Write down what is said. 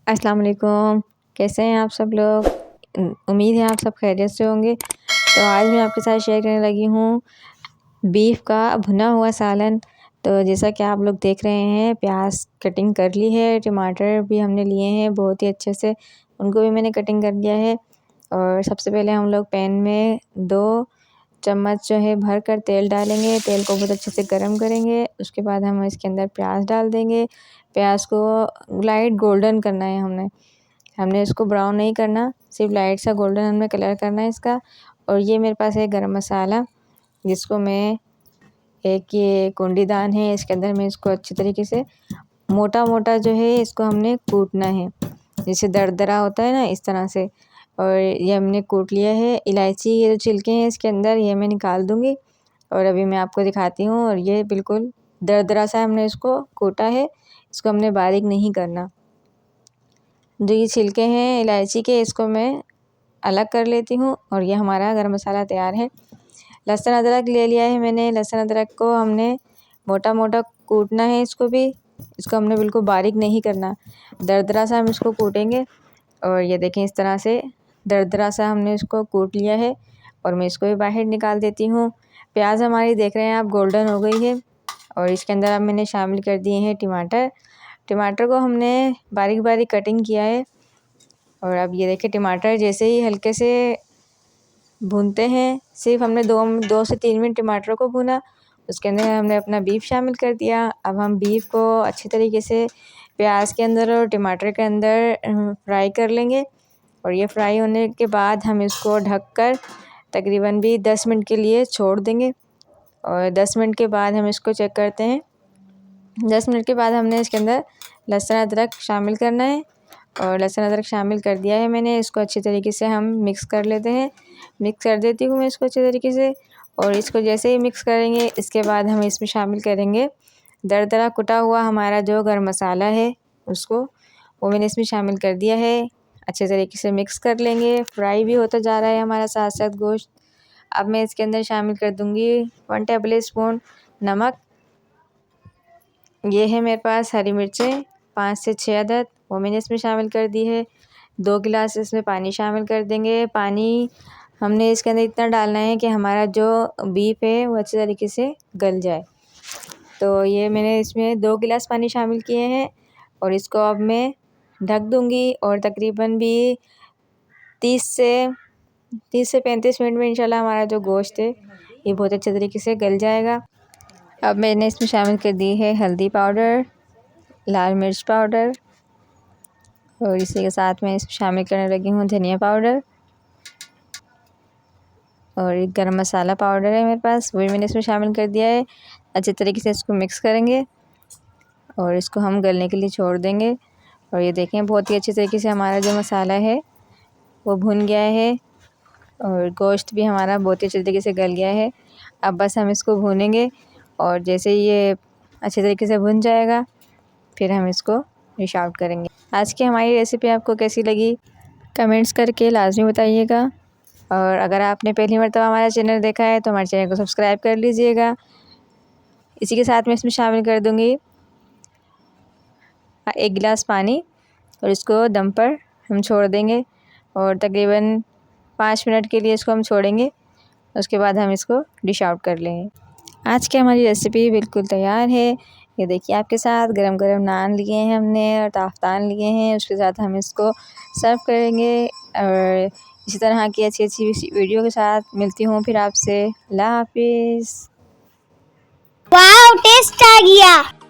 अस्सलाम वालेकुम। कैसे हैं आप सब लोग? उम्मीद है आप सब खैरियत से होंगे। तो आज मैं आपके साथ शेयर करने लगी हूँ बीफ का भुना हुआ सालन। तो जैसा कि आप लोग देख रहे हैं, प्याज कटिंग कर ली है, टमाटर भी हमने लिए हैं बहुत ही अच्छे से, उनको भी मैंने कटिंग कर लिया है। और सबसे पहले हम लोग पैन में 2 चम्मच जो है भर कर तेल डालेंगे। तेल को बहुत अच्छे से गर्म करेंगे। उसके बाद हम इसके अंदर प्याज डाल देंगे। प्याज को लाइट गोल्डन करना है हमने इसको ब्राउन नहीं करना, सिर्फ लाइट सा गोल्डन हमने कलर करना है इसका। और ये मेरे पास है गरम मसाला, जिसको मैं एक ये कुंडी दान है, इसके अंदर मैं इसको अच्छी तरीके से मोटा-मोटा जो है इसको हमने कूटना है, जैसे दरदरा होता है ना, इस तरह से। और ये हमने कूट लिया है। इलायची ये जो छिलके हैं इसके अंदर, ये मैं निकाल दूँगी और अभी मैं आपको दिखाती हूँ। और ये बिल्कुल दरदरा सा हमने इसको कूटा है, इसको हमने बारीक नहीं करना। जो ये छिलके हैं इलायची के, इसको मैं अलग कर लेती हूँ। और ये हमारा गरम मसाला तैयार है। लहसुन अदरक ले लिया है मैंने। लहसुन अदरक को हमने मोटा-मोटा कूटना है, इसको हमने बिल्कुल बारीक नहीं करना, दरदरा सा हम इसको कूटेंगे। और ये देखें, इस तरह से दरदरा सा हमने इसको कूट लिया है और मैं इसको भी बाहर निकाल देती हूँ। प्याज हमारी देख रहे हैं आप गोल्डन हो गई है। और इसके अंदर अब मैंने शामिल कर दिए हैं टमाटर। टमाटर को हमने बारीक-बारीक कटिंग किया है। और अब ये देखिए, टमाटर जैसे ही हल्के से भूनते हैं, सिर्फ हमने 2 से 3 मिनट टमाटर को भूना, उसके अंदर हमने अपना बीफ शामिल कर दिया। अब हम बीफ को अच्छी तरीके से प्याज के अंदर और टमाटर के अंदर फ्राई कर लेंगे। और ये फ्राई होने के बाद हम इसको ढककर तकरीबन भी 10 मिनट के लिए छोड़ देंगे। और 10 मिनट के बाद हम इसको चेक करते हैं। 10 मिनट के बाद हमने इसके अंदर लहसुन अदरक शामिल करना है। और लहसुन अदरक शामिल कर दिया है मैंने। इसको अच्छी तरीके से हम मिक्स कर लेते हैं। मिक्स कर देती हूँ मैं इसको अच्छे तरीके से। और इसको जैसे ही मिक्स करेंगे, इसके बाद हम इसमें शामिल करेंगे दरदरा कुटा हुआ हमारा जो गरम मसाला है, उसको वो मैंने इसमें शामिल कर दिया है। अच्छे तरीके से मिक्स कर लेंगे। फ्राई भी होता जा रहा है हमारा साथ साथ गोश्त। अब मैं इसके अंदर शामिल कर दूँगी 1 टेबल स्पून नमक। ये है मेरे पास हरी मिर्चें 5 से 6 अदद, वो मैंने इसमें शामिल कर दी है। 2 गिलास इसमें पानी शामिल कर देंगे। पानी हमने इसके अंदर इतना डालना है कि हमारा जो बीफ है वो अच्छे तरीके से गल जाए। तो ये मैंने इसमें 2 गिलास पानी शामिल किए हैं। और इसको अब मैं ढक दूँगी और तकरीबन भी 30 से 35 मिनट में इंशाल्लाह हमारा जो गोश्त है ये बहुत अच्छे तरीके से गल जाएगा। अब मैंने इसमें शामिल कर दी है हल्दी पाउडर, लाल मिर्च पाउडर, और इसी के साथ मैं इसमें शामिल करने लगी हूँ धनिया पाउडर। और एक गरम मसाला पाउडर है मेरे पास, वही मैंने इसमें शामिल कर दिया है। अच्छे तरीके से इसको मिक्स करेंगे और इसको हम गलने के लिए छोड़ देंगे। और ये देखें, बहुत ही अच्छे तरीके से हमारा जो मसाला है वो भुन गया है और गोश्त भी हमारा बहुत ही अच्छे तरीके से गल गया है। अब बस हम इसको भूनेंगे और जैसे ही ये अच्छे तरीके से भुन जाएगा, फिर हम इसको डिश आउट करेंगे। आज की हमारी रेसिपी आपको कैसी लगी, कमेंट्स करके लाजमी बताइएगा। और अगर आपने पहली मर्तबा हमारा चैनल देखा है तो हमारे चैनल को सब्सक्राइब कर लीजिएगा। इसी के साथ मैं इसमें शामिल कर दूँगी 1 गिलास पानी और इसको दम पर हम छोड़ देंगे और तकरीबन 5 मिनट के लिए इसको हम छोड़ेंगे। उसके बाद हम इसको डिश आउट कर लेंगे। आज की हमारी रेसिपी बिल्कुल तैयार है। ये देखिए, आपके साथ गरम-गरम नान लिए हैं हमने और ताफ़तान लिए हैं। उसके साथ हम इसको सर्व करेंगे। और इसी तरह की अच्छी-अच्छी वीडियो के साथ मिलती हूँ फिर आपसे। अल्लाह हाफ़िज़। वाओ टेस्ट आ गया।